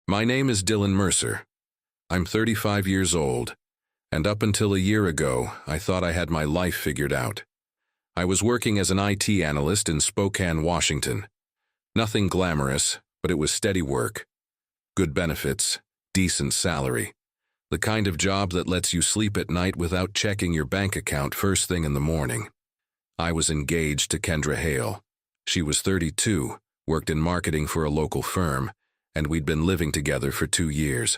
My name is Dylan Mercer. I'm 35 years old, and up until a year ago, I thought I had my life figured out. I was working as an IT analyst in Spokane, Washington. Nothing glamorous, but it was steady work. Good benefits, decent salary. The kind of job that lets you sleep at night without checking your bank account first thing in the morning. I was engaged to Kendra Hale. She was 32, worked in marketing for a local firm, and we'd been living together for 2 years.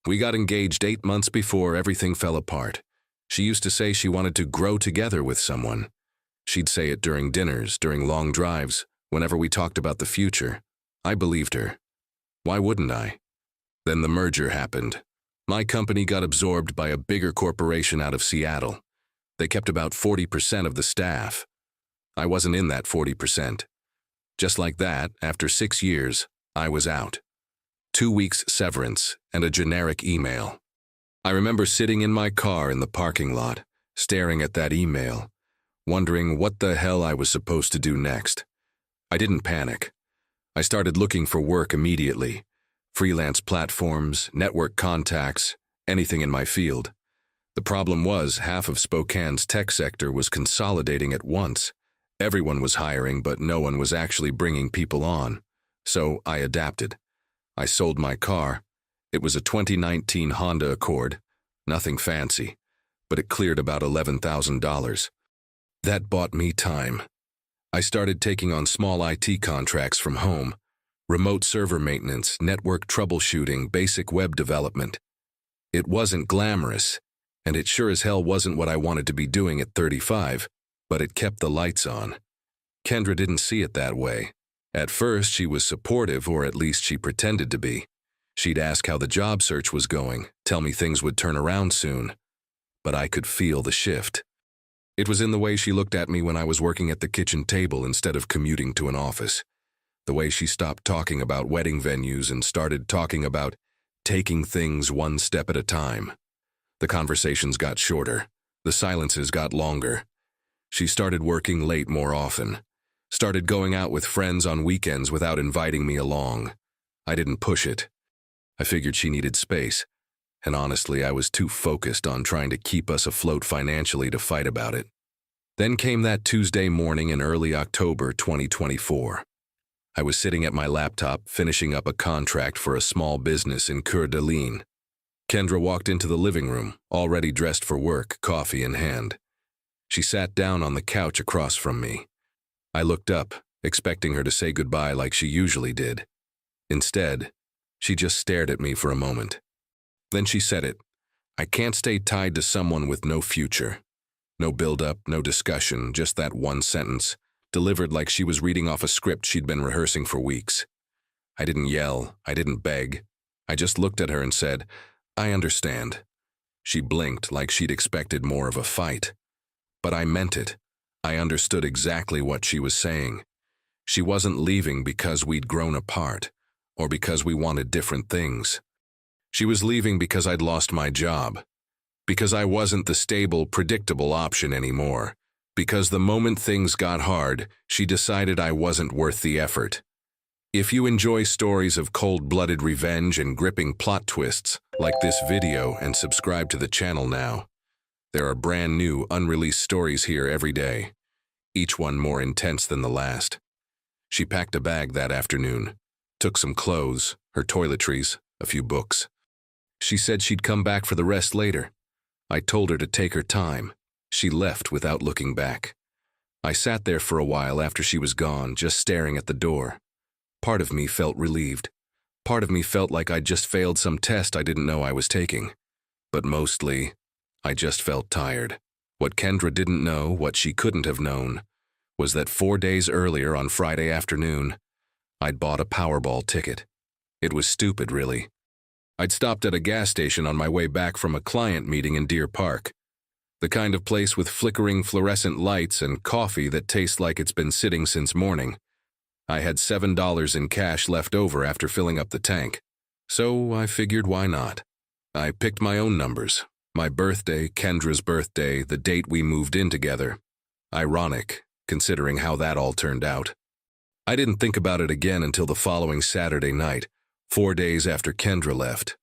We got engaged 8 months before everything fell apart. She used to say she wanted to grow together with someone. She'd say it during dinners, during long drives, whenever we talked about the future. I believed her. Why wouldn't I? Then the merger happened. My company got absorbed by a bigger corporation out of Seattle. They kept about 40% of the staff. I wasn't in that 40%. Just like that, after 6 years, I was out. 2 weeks severance and a generic email. I remember sitting in my car in the parking lot, staring at that email, wondering what the hell I was supposed to do next. I didn't panic. I started looking for work immediately. Freelance platforms, network contacts, anything in my field. The problem was half of Spokane's tech sector was consolidating at once. Everyone was hiring, but no one was actually bringing people on. So I adapted. I sold my car. It was a 2019 Honda Accord. Nothing fancy, but it cleared about $11,000. That bought me time. I started taking on small IT contracts from home. Remote server maintenance, network troubleshooting, basic web development. It wasn't glamorous, and it sure as hell wasn't what I wanted to be doing at 35, but it kept the lights on. Kendra didn't see it that way. At first, she was supportive, or at least she pretended to be. She'd ask how the job search was going, tell me things would turn around soon. But I could feel the shift. It was in the way she looked at me when I was working at the kitchen table instead of commuting to an office. The way she stopped talking about wedding venues and started talking about taking things one step at a time. The conversations got shorter. The silences got longer. She started working late more often. Started going out with friends on weekends without inviting me along. I didn't push it. I figured she needed space, and honestly, I was too focused on trying to keep us afloat financially to fight about it. Then came that Tuesday morning in early October 2024. I was sitting at my laptop finishing up a contract for a small business in Coeur d'Alene. Kendra walked into the living room, already dressed for work, coffee in hand. She sat down on the couch across from me. I looked up, expecting her to say goodbye like she usually did. Instead, she just stared at me for a moment. Then she said it. I can't stay tied to someone with no future. No build-up, no discussion, just that one sentence, delivered like she was reading off a script she'd been rehearsing for weeks. I didn't yell, I didn't beg. I just looked at her and said, I understand. She blinked like she'd expected more of a fight. But I meant it. I understood exactly what she was saying. She wasn't leaving because we'd grown apart, or because we wanted different things. She was leaving because I'd lost my job, because I wasn't the stable, predictable option anymore, because the moment things got hard, she decided I wasn't worth the effort. If you enjoy stories of cold-blooded revenge and gripping plot twists, like this video and subscribe to the channel now. There are brand new, unreleased stories here every day, each one more intense than the last. She packed a bag that afternoon, took some clothes, her toiletries, a few books. She said she'd come back for the rest later. I told her to take her time. She left without looking back. I sat there for a while after she was gone, just staring at the door. Part of me felt relieved. Part of me felt like I'd just failed some test I didn't know I was taking. But mostly, I just felt tired. What Kendra didn't know, what she couldn't have known, was that 4 days earlier on Friday afternoon, I'd bought a Powerball ticket. It was stupid, really. I'd stopped at a gas station on my way back from a client meeting in Deer Park. The kind of place with flickering fluorescent lights and coffee that tastes like it's been sitting since morning. I had $7 in cash left over after filling up the tank. So I figured why not. I picked my own numbers. My birthday, Kendra's birthday, the date we moved in together. Ironic, considering how that all turned out. I didn't think about it again until the following Saturday night, 4 days after Kendra left,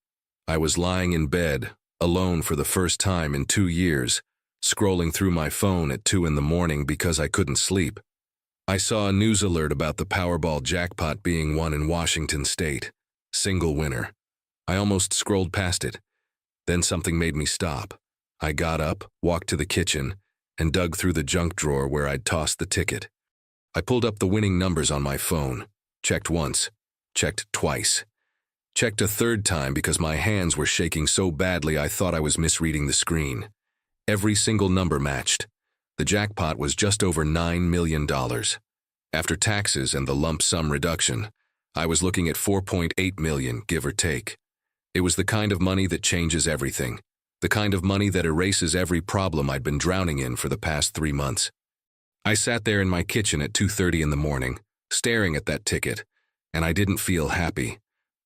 I was lying in bed, alone for the first time in 2 years, scrolling through my phone at 2 in the morning because I couldn't sleep. I saw a news alert about the Powerball jackpot being won in Washington state. Single winner. I almost scrolled past it. Then something made me stop. I got up, walked to the kitchen, and dug through the junk drawer where I'd tossed the ticket. I pulled up the winning numbers on my phone, checked once, checked twice. Checked a third time because my hands were shaking so badly I thought I was misreading the screen. Every single number matched. The jackpot was just over $9 million. After taxes and the lump sum reduction, I was looking at $4.8 million, give or take. It was the kind of money that changes everything. The kind of money that erases every problem I'd been drowning in for the past 3 months. I sat there in my kitchen at 2:30 in the morning, staring at that ticket, and I didn't feel happy.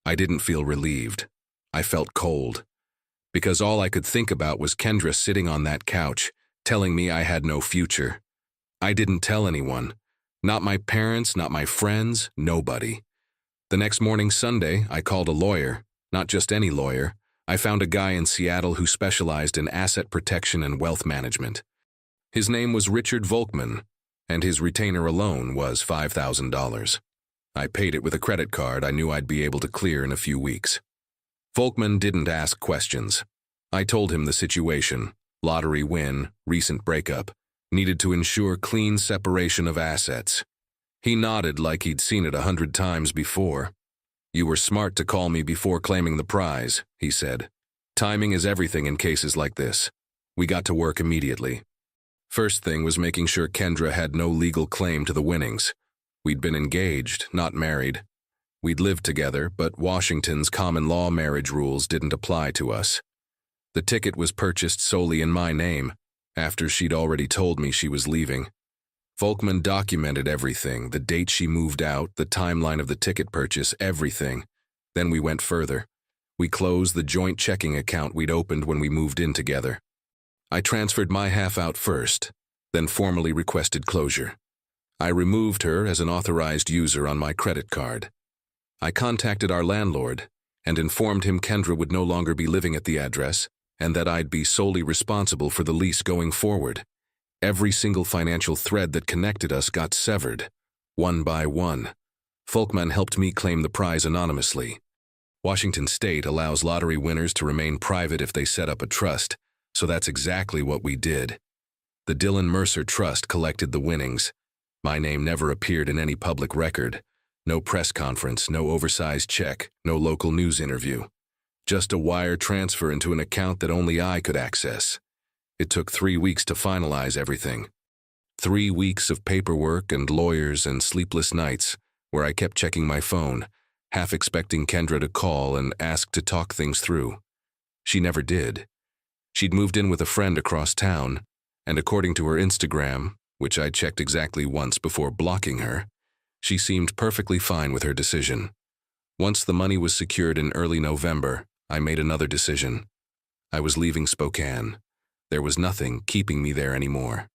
I didn't feel relieved. I felt cold. Because all I could think about was Kendra sitting on that couch, telling me I had no future. I didn't tell anyone. Not my parents, not my friends, nobody. The next morning, Sunday, I called a lawyer. Not just any lawyer. I found a guy in Seattle who specialized in asset protection and wealth management. His name was Richard Volkman, and his retainer alone was $5,000. I paid it with a credit card I knew I'd be able to clear in a few weeks. Volkman didn't ask questions. I told him the situation, lottery win, recent breakup, needed to ensure clean separation of assets. He nodded like he'd seen it 100 times before. "You were smart to call me before claiming the prize," he said. "Timing is everything in cases like this." We got to work immediately. First thing was making sure Kendra had no legal claim to the winnings. We'd been engaged, not married. We'd lived together, but Washington's common law marriage rules didn't apply to us. The ticket was purchased solely in my name, after she'd already told me she was leaving. Volkman documented everything, the date she moved out, the timeline of the ticket purchase, everything. Then we went further. We closed the joint checking account we'd opened when we moved in together. I transferred my half out first, then formally requested closure. I removed her as an authorized user on my credit card. I contacted our landlord and informed him Kendra would no longer be living at the address and that I'd be solely responsible for the lease going forward. Every single financial thread that connected us got severed, one by one. Volkman helped me claim the prize anonymously. Washington state allows lottery winners to remain private if they set up a trust, so that's exactly what we did. The Mercer Trust collected the winnings. My name never appeared in any public record. No press conference, no oversized check, no local news interview. Just a wire transfer into an account that only I could access. It took 3 weeks to finalize everything. 3 weeks of paperwork and lawyers and sleepless nights where I kept checking my phone, half expecting Kendra to call and ask to talk things through. She never did. She'd moved in with a friend across town, and according to her Instagram, which I checked exactly once before blocking her, she seemed perfectly fine with her decision. Once the money was secured in early November, I made another decision. I was leaving Spokane. There was nothing keeping me there anymore.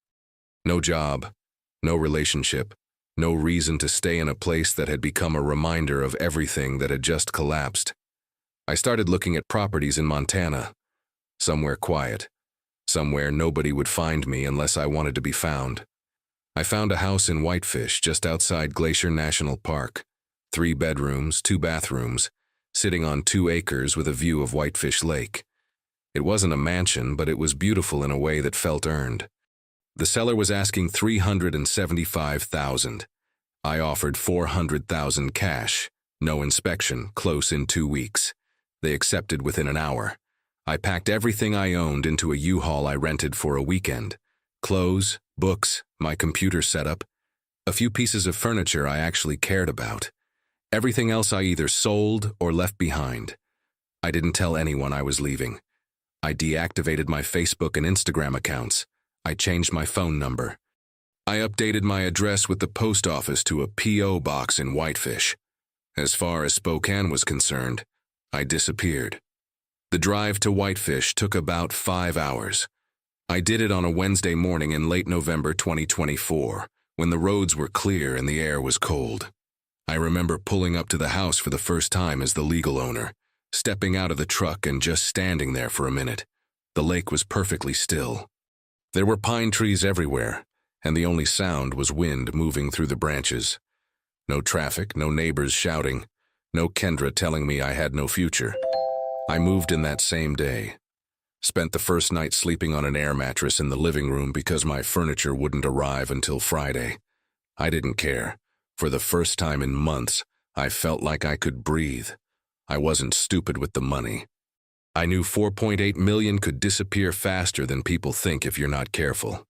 No job, no relationship, no reason to stay in a place that had become a reminder of everything that had just collapsed. I started looking at properties in Montana, somewhere quiet, somewhere nobody would find me unless I wanted to be found. I found a house in Whitefish just outside Glacier National Park, 3 bedrooms, 2 bathrooms, sitting on 2 acres with a view of Whitefish Lake. It wasn't a mansion, but it was beautiful in a way that felt earned. The seller was asking $375,000. I offered $400,000 cash, no inspection, close in 2 weeks. They accepted within an hour. I packed everything I owned into a U-Haul I rented for a weekend. Clothes, books, my computer setup, a few pieces of furniture I actually cared about. Everything else I either sold or left behind. I didn't tell anyone I was leaving. I deactivated my Facebook and Instagram accounts. I changed my phone number. I updated my address with the post office to a P.O. box in Whitefish. As far as Spokane was concerned, I disappeared. The drive to Whitefish took about 5 hours. I did it on a Wednesday morning in late November 2024, when the roads were clear and the air was cold. I remember pulling up to the house for the first time as the legal owner, stepping out of the truck and just standing there for a minute. The lake was perfectly still. There were pine trees everywhere, and the only sound was wind moving through the branches. No traffic, no neighbors shouting, no Kendra telling me I had no future. I moved in that same day. Spent the first night sleeping on an air mattress in the living room because my furniture wouldn't arrive until Friday. I didn't care. For the first time in months, I felt like I could breathe. I wasn't stupid with the money. I knew 4.8 million could disappear faster than people think if you're not careful.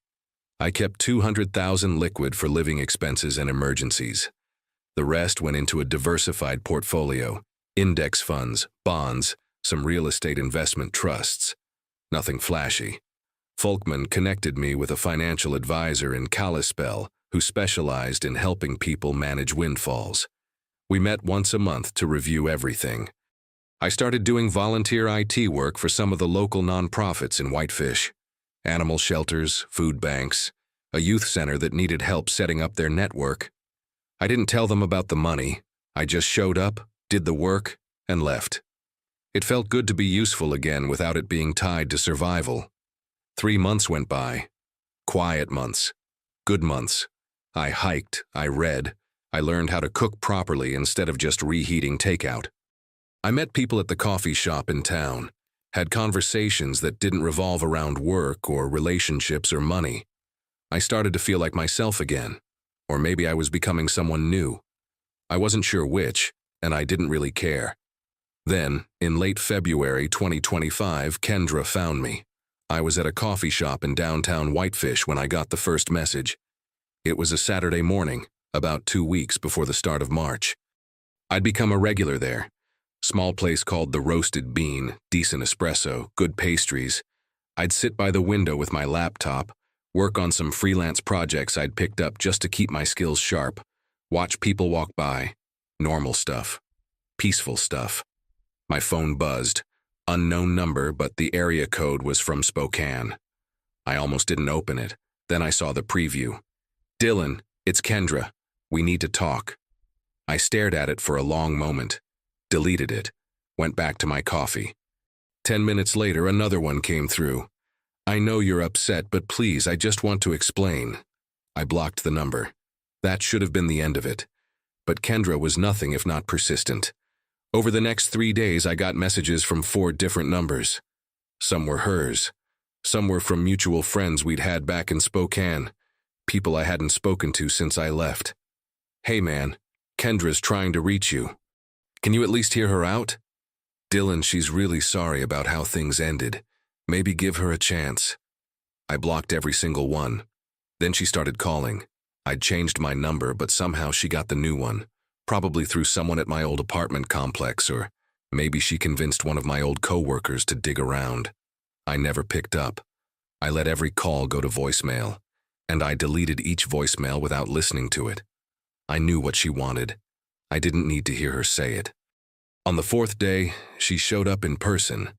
I kept 200,000 liquid for living expenses and emergencies. The rest went into a diversified portfolio, index funds, bonds, some real estate investment trusts. Nothing flashy. Folkman connected me with a financial advisor in Kalispell who specialized in helping people manage windfalls. We met once a month to review everything. I started doing volunteer IT work for some of the local nonprofits in Whitefish. Animal shelters, food banks, a youth center that needed help setting up their network. I didn't tell them about the money. I just showed up, did the work, and left. It felt good to be useful again without it being tied to survival. 3 months went by. Quiet months. Good months. I hiked, I read, I learned how to cook properly instead of just reheating takeout. I met people at the coffee shop in town, had conversations that didn't revolve around work or relationships or money. I started to feel like myself again, or maybe I was becoming someone new. I wasn't sure which, and I didn't really care. Then, in late February 2025, Kendra found me. I was at a coffee shop in downtown Whitefish when I got the first message. It was a Saturday morning, about 2 weeks before the start of March. I'd become a regular there. Small place called The Roasted Bean, decent espresso, good pastries. I'd sit by the window with my laptop, work on some freelance projects I'd picked up just to keep my skills sharp, watch people walk by. Normal stuff. Peaceful stuff. My phone buzzed. Unknown number, but the area code was from Spokane. I almost didn't open it. Then I saw the preview. "Dylan, it's Kendra. We need to talk." I stared at it for a long moment. Deleted it. Went back to my coffee. 10 minutes later, another one came through. "I know you're upset, but please, I just want to explain." I blocked the number. That should have been the end of it. But Kendra was nothing if not persistent. Over the next 3 days, I got messages from 4 different numbers. Some were hers. Some were from mutual friends we'd had back in Spokane, people I hadn't spoken to since I left. "Hey man, Kendra's trying to reach you. Can you at least hear her out? Dylan, she's really sorry about how things ended. Maybe give her a chance." I blocked every single one. Then she started calling. I'd changed my number, but somehow she got the new one. Probably through someone at my old apartment complex, or maybe she convinced one of my old coworkers to dig around. I never picked up. I let every call go to voicemail, and I deleted each voicemail without listening to it. I knew what she wanted. I didn't need to hear her say it. On the 4th day, she showed up in person.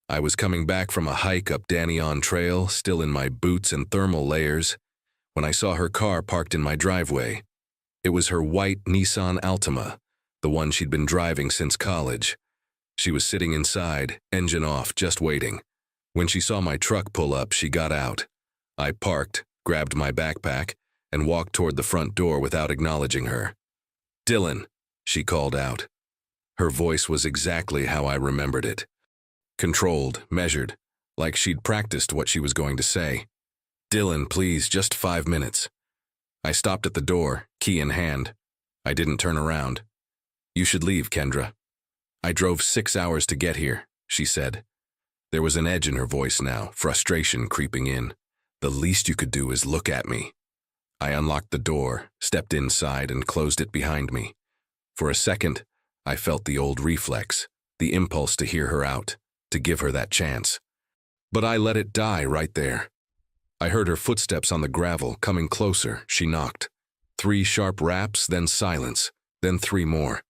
I was coming back from a hike up Danneon Trail, still in my boots and thermal layers, when I saw her car parked in my driveway. It was her white Nissan Altima, the one she'd been driving since college. She was sitting inside, engine off, just waiting. When she saw my truck pull up, she got out. I parked, grabbed my backpack, and walked toward the front door without acknowledging her. "Dylan," she called out. Her voice was exactly how I remembered it. Controlled, measured, like she'd practiced what she was going to say. "Dylan, please, just 5 minutes." I stopped at the door, key in hand. I didn't turn around. "You should leave, Kendra." "I drove 6 hours to get here," she said. There was an edge in her voice now, frustration creeping in. "The least you could do is look at me." I unlocked the door, stepped inside, and closed it behind me. For a second, I felt the old reflex, the impulse to hear her out, to give her that chance. But I let it die right there. I heard her footsteps on the gravel, coming closer. She knocked. 3 sharp raps, then silence, then 3 more.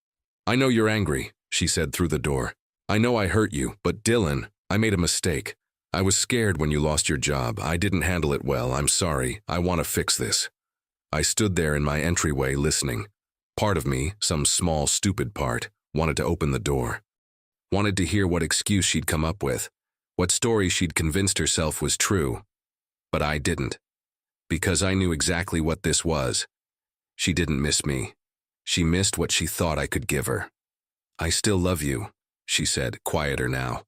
"I know you're angry," she said through the door. "I know I hurt you, but Dylan, I made a mistake. I was scared when you lost your job. I didn't handle it well. I'm sorry. I want to fix this." I stood there in my entryway listening. Part of me, some small, stupid part, wanted to open the door. Wanted to hear what excuse she'd come up with, what story she'd convinced herself was true. But I didn't. Because I knew exactly what this was. She didn't miss me. She missed what she thought I could give her. "I still love you," she said, quieter now.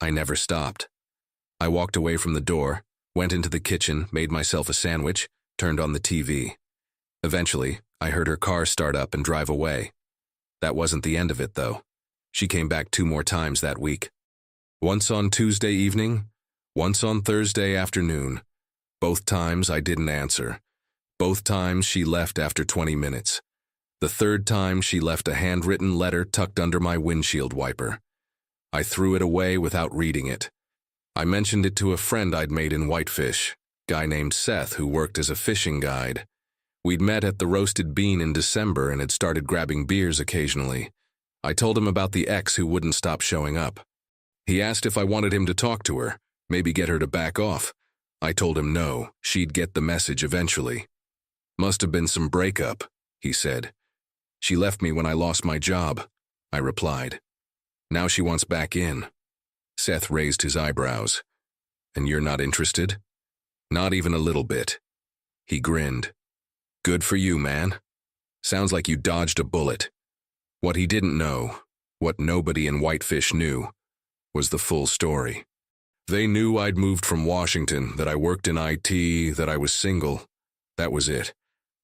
I never stopped. I walked away from the door, went into the kitchen, made myself a sandwich, turned on the TV. Eventually, I heard her car start up and drive away. That wasn't the end of it, though. She came back 2 more times that week. Once on Tuesday evening, once on Thursday afternoon. Both times I didn't answer. Both times she left after 20 minutes. The third time she left a handwritten letter tucked under my windshield wiper. I threw it away without reading it. I mentioned it to a friend I'd made in Whitefish, guy named Seth who worked as a fishing guide. We'd met at the Roasted Bean in December and had started grabbing beers occasionally. I told him about the ex who wouldn't stop showing up. He asked if I wanted him to talk to her, maybe get her to back off. I told him no, she'd get the message eventually. "Must have been some breakup," he said. "She left me when I lost my job," I replied. "Now she wants back in." Seth raised his eyebrows. "And you're not interested?" "Not even a little bit." He grinned. "Good for you, man. Sounds like you dodged a bullet." What he didn't know, what nobody in Whitefish knew, was the full story. They knew I'd moved from Washington, that I worked in IT, that I was single. That was it.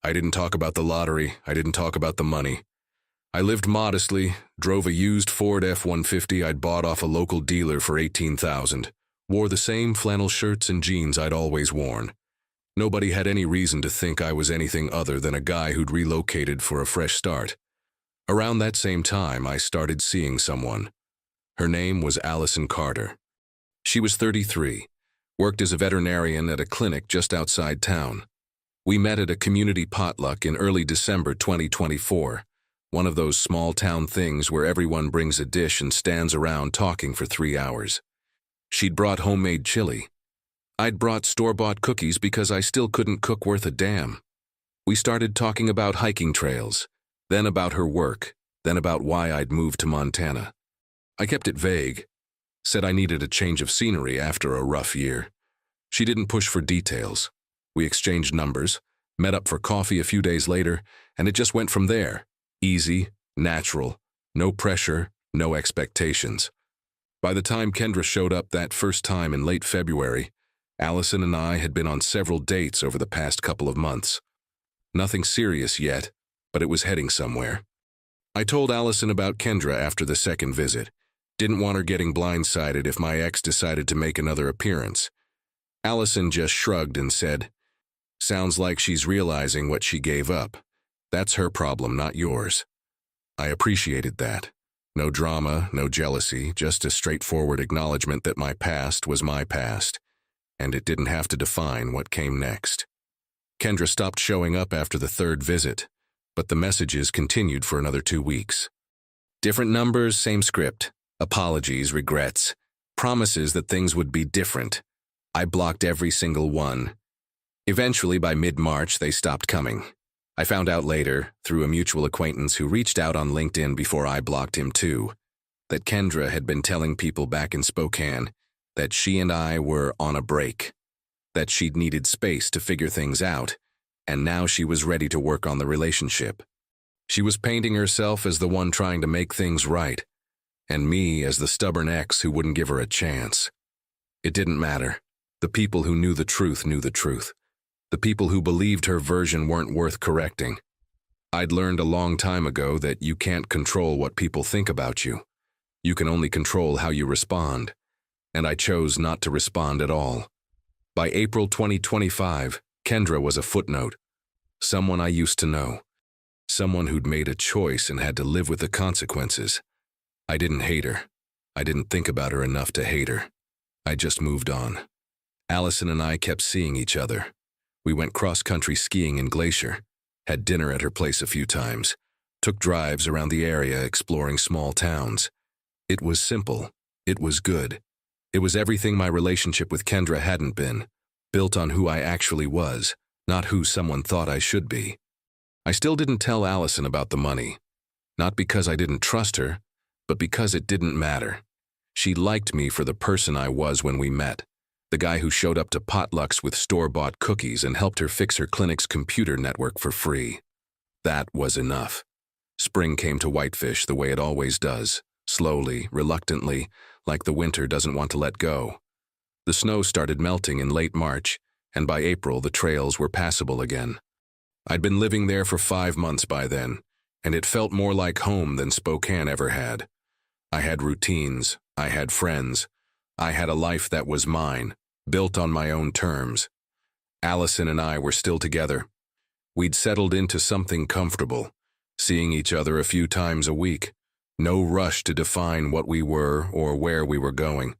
I didn't talk about the lottery. I didn't talk about the money. I lived modestly, drove a used Ford F-150 I'd bought off a local dealer for $18,000, wore the same flannel shirts and jeans I'd always worn. Nobody had any reason to think I was anything other than a guy who'd relocated for a fresh start. Around that same time, I started seeing someone. Her name was Allison Carter. She was 33, worked as a veterinarian at a clinic just outside town. We met at a community potluck in early December 2024, one of those small-town things where everyone brings a dish and stands around talking for 3 hours. She'd brought homemade chili. I'd brought store-bought cookies because I still couldn't cook worth a damn. We started talking about hiking trails, then about her work, then about why I'd moved to Montana. I kept it vague, said I needed a change of scenery after a rough year. She didn't push for details. We exchanged numbers, met up for coffee a few days later, and it just went from there. Easy, natural, no pressure, no expectations. By the time Kendra showed up that first time in late February, Allison and I had been on several dates over the past couple of months. Nothing serious yet, but it was heading somewhere. I told Allison about Kendra after the second visit. Didn't want her getting blindsided if my ex decided to make another appearance. Allison just shrugged and said, "Sounds like she's realizing what she gave up. That's her problem, not yours." I appreciated that. No drama, no jealousy, just a straightforward acknowledgement that my past was my past, and it didn't have to define what came next. Kendra stopped showing up after the third visit, but the messages continued for another 2 weeks. Different numbers, same script. Apologies, regrets, promises that things would be different. I blocked every single one. Eventually, by mid-March, they stopped coming. I found out later, through a mutual acquaintance who reached out on LinkedIn before I blocked him too, that Kendra had been telling people back in Spokane that she and I were on a break, that she'd needed space to figure things out, and now she was ready to work on the relationship. She was painting herself as the one trying to make things right, and me as the stubborn ex who wouldn't give her a chance. It didn't matter. The people who knew the truth knew the truth. The people who believed her version weren't worth correcting. I'd learned a long time ago that you can't control what people think about you. You can only control how you respond. And I chose not to respond at all. By April 2025, Kendra was a footnote. Someone I used to know. Someone who'd made a choice and had to live with the consequences. I didn't hate her. I didn't think about her enough to hate her. I just moved on. Allison and I kept seeing each other. We went cross-country skiing in Glacier, had dinner at her place a few times, took drives around the area exploring small towns. It was simple. It was good. It was everything my relationship with Kendra hadn't been, built on who I actually was, not who someone thought I should be. I still didn't tell Allison about the money. Not because I didn't trust her, but because it didn't matter. She liked me for the person I was when we met, the guy who showed up to potlucks with store-bought cookies and helped her fix her clinic's computer network for free. That was enough. Spring came to Whitefish the way it always does, slowly, reluctantly, like the winter doesn't want to let go. The snow started melting in late March, and by April the trails were passable again. I'd been living there for 5 months by then, and it felt more like home than Spokane ever had. I had routines, I had friends, I had a life that was mine, built on my own terms. Allison and I were still together. We'd settled into something comfortable, seeing each other a few times a week, no rush to define what we were or where we were going.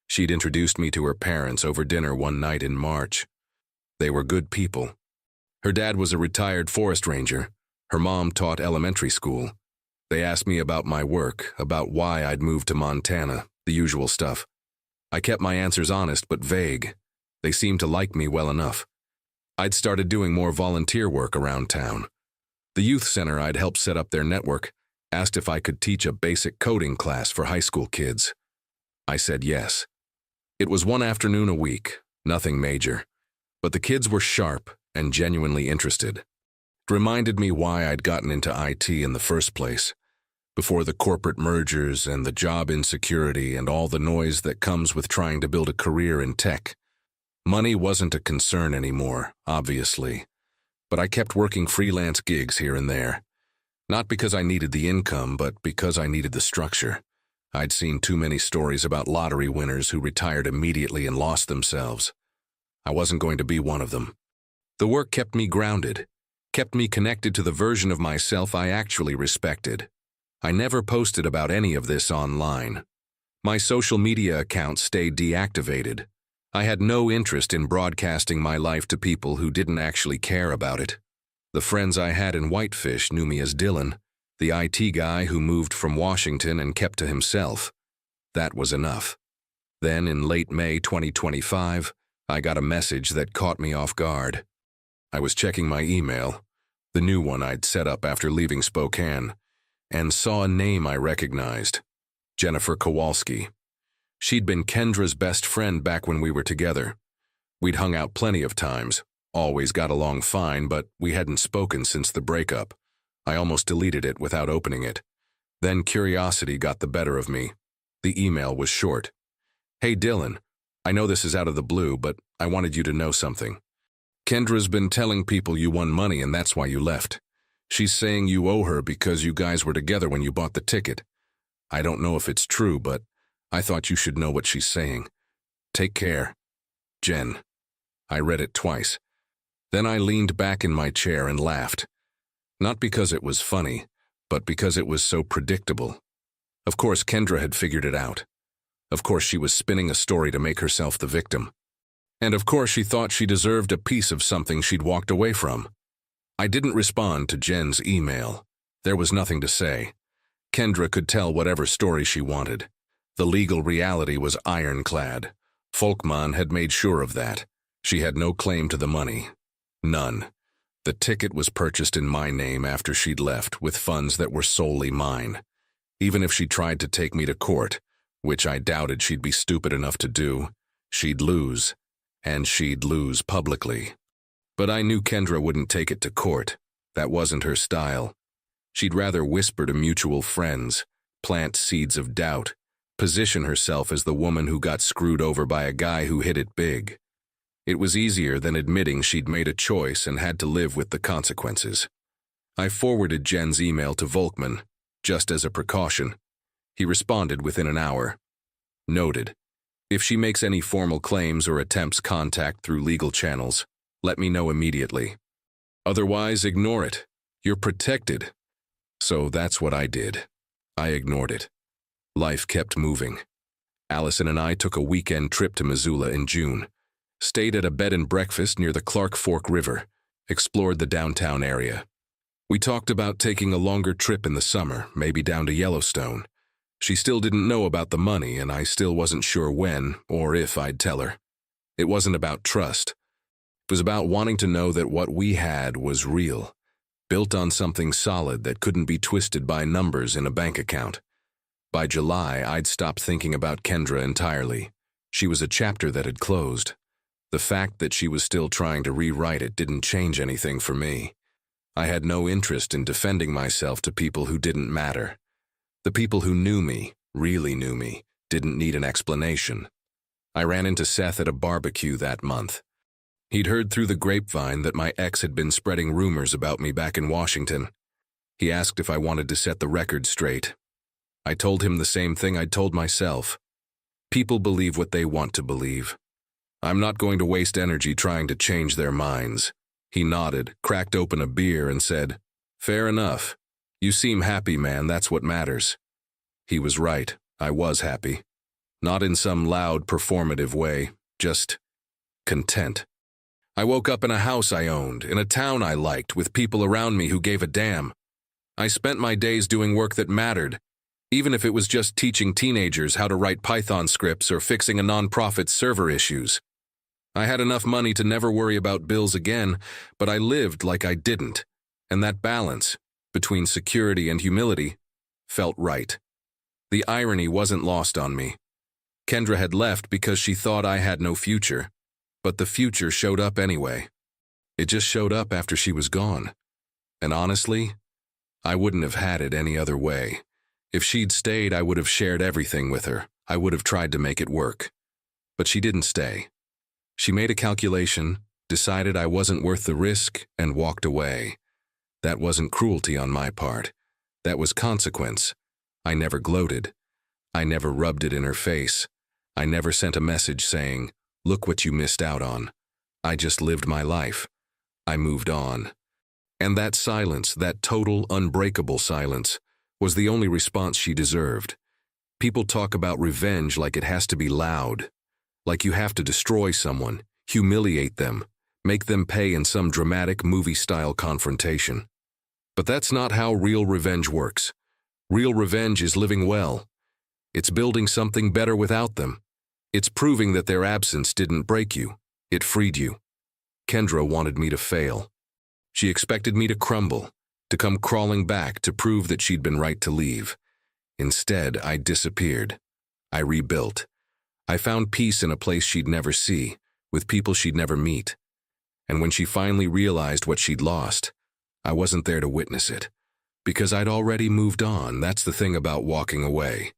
She'd introduced me to her parents over dinner one night in March. They were good people. Her dad was a retired forest ranger. Her mom taught elementary school. They asked me about my work, about why I'd moved to Montana, the usual stuff. I kept my answers honest but vague. They seemed to like me well enough. I'd started doing more volunteer work around town. The youth center I'd helped set up their network asked if I could teach a basic coding class for high school kids. I said yes. It was one afternoon a week, nothing major, but the kids were sharp and genuinely interested. It reminded me why I'd gotten into IT in the first place, before the corporate mergers and the job insecurity and all the noise that comes with trying to build a career in tech. Money wasn't a concern anymore, obviously, but I kept working freelance gigs here and there. Not because I needed the income, but because I needed the structure. I'd seen too many stories about lottery winners who retired immediately and lost themselves. I wasn't going to be one of them. The work kept me grounded, kept me connected to the version of myself I actually respected. I never posted about any of this online. My social media account stayed deactivated. I had no interest in broadcasting my life to people who didn't actually care about it. The friends I had in Whitefish knew me as Dylan, the IT guy who moved from Washington and kept to himself. That was enough. Then, in late May 2025, I got a message that caught me off guard. I was checking my email, the new one I'd set up after leaving Spokane, and saw a name I recognized, Jennifer Kowalski. She'd been Kendra's best friend back when we were together. We'd hung out plenty of times, always got along fine, but we hadn't spoken since the breakup. I almost deleted it without opening it. Then curiosity got the better of me. The email was short. Hey Dylan, I know this is out of the blue, but I wanted you to know something. Kendra's been telling people you won money and that's why you left. She's saying you owe her because you guys were together when you bought the ticket. I don't know if it's true, but I thought you should know what she's saying. Take care. Jen. I read it twice. Then I leaned back in my chair and laughed. Not because it was funny, but because it was so predictable. Of course, Kendra had figured it out. Of course, she was spinning a story to make herself the victim. And of course, she thought she deserved a piece of something she'd walked away from. I didn't respond to Jen's email. There was nothing to say. Kendra could tell whatever story she wanted. The legal reality was ironclad. Folkman had made sure of that. She had no claim to the money. None. The ticket was purchased in my name after she'd left, with funds that were solely mine. Even if she tried to take me to court, which I doubted she'd be stupid enough to do, she'd lose. And she'd lose publicly. But I knew Kendra wouldn't take it to court. That wasn't her style. She'd rather whisper to mutual friends, plant seeds of doubt, position herself as the woman who got screwed over by a guy who hit it big. It was easier than admitting she'd made a choice and had to live with the consequences. I forwarded Jen's email to Volkman, just as a precaution. He responded within an hour. Noted. If she makes any formal claims or attempts contact through legal channels, let me know immediately. Otherwise, ignore it. You're protected. So that's what I did. I ignored it. Life kept moving. Allison and I took a weekend trip to Missoula in June, stayed at a bed and breakfast near the Clark Fork River, explored the downtown area. We talked about taking a longer trip in the summer, maybe down to Yellowstone. She still didn't know about the money, and I still wasn't sure when or if I'd tell her. It wasn't about trust. It was about wanting to know that what we had was real, built on something solid that couldn't be twisted by numbers in a bank account. By July, I'd stopped thinking about Kendra entirely. She was a chapter that had closed. The fact that she was still trying to rewrite it didn't change anything for me. I had no interest in defending myself to people who didn't matter. The people who knew me, really knew me, didn't need an explanation. I ran into Seth at a barbecue that month. He'd heard through the grapevine that my ex had been spreading rumors about me back in Washington. He asked if I wanted to set the record straight. I told him the same thing I'd told myself. People believe what they want to believe. I'm not going to waste energy trying to change their minds. He nodded, cracked open a beer, and said, "Fair enough. You seem happy, man, that's what matters." He was right. I was happy. Not in some loud, performative way, just content. I woke up in a house I owned, in a town I liked, with people around me who gave a damn. I spent my days doing work that mattered, even if it was just teaching teenagers how to write Python scripts or fixing a nonprofit's server issues. I had enough money to never worry about bills again, but I lived like I didn't, and that balance, between security and humility, felt right. The irony wasn't lost on me. Kendra had left because she thought I had no future, but the future showed up anyway. It just showed up after she was gone. And honestly, I wouldn't have had it any other way. If she'd stayed, I would have shared everything with her. I would have tried to make it work. But she didn't stay. She made a calculation, decided I wasn't worth the risk, and walked away. That wasn't cruelty on my part. That was consequence. I never gloated. I never rubbed it in her face. I never sent a message saying, "Look what you missed out on." I just lived my life. I moved on. And that silence, that total, unbreakable silence, was the only response she deserved. People talk about revenge like it has to be loud, like you have to destroy someone, humiliate them, make them pay in some dramatic movie-style confrontation. But that's not how real revenge works. Real revenge is living well. It's building something better without them. It's proving that their absence didn't break you. It freed you. Kendra wanted me to fail. She expected me to crumble, to come crawling back to prove that she'd been right to leave. Instead, I disappeared. I rebuilt. I found peace in a place she'd never see, with people she'd never meet. And when she finally realized what she'd lost, I wasn't there to witness it. Because I'd already moved on. That's the thing about walking away.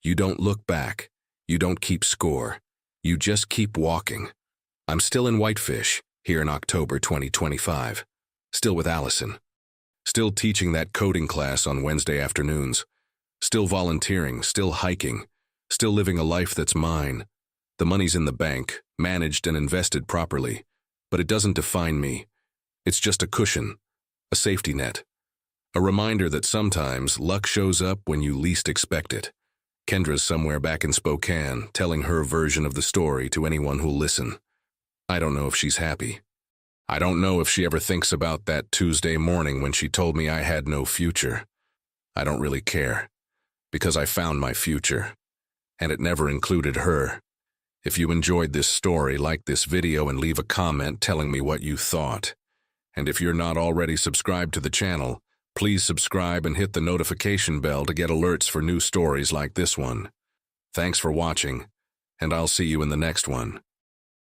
You don't look back. You don't keep score. You just keep walking. I'm still in Whitefish, here in October 2025. Still with Allison. Still teaching that coding class on Wednesday afternoons. Still volunteering, still hiking. Still living a life that's mine. The money's in the bank, managed and invested properly. But it doesn't define me. It's just a cushion, a safety net. A reminder that sometimes luck shows up when you least expect it. Kendra's somewhere back in Spokane, telling her version of the story to anyone who'll listen. I don't know if she's happy. I don't know if she ever thinks about that Tuesday morning when she told me I had no future. I don't really care, because I found my future, and it never included her. If you enjoyed this story, like this video and leave a comment telling me what you thought. And if you're not already subscribed to the channel, please subscribe and hit the notification bell to get alerts for new stories like this one. Thanks for watching, and I'll see you in the next one.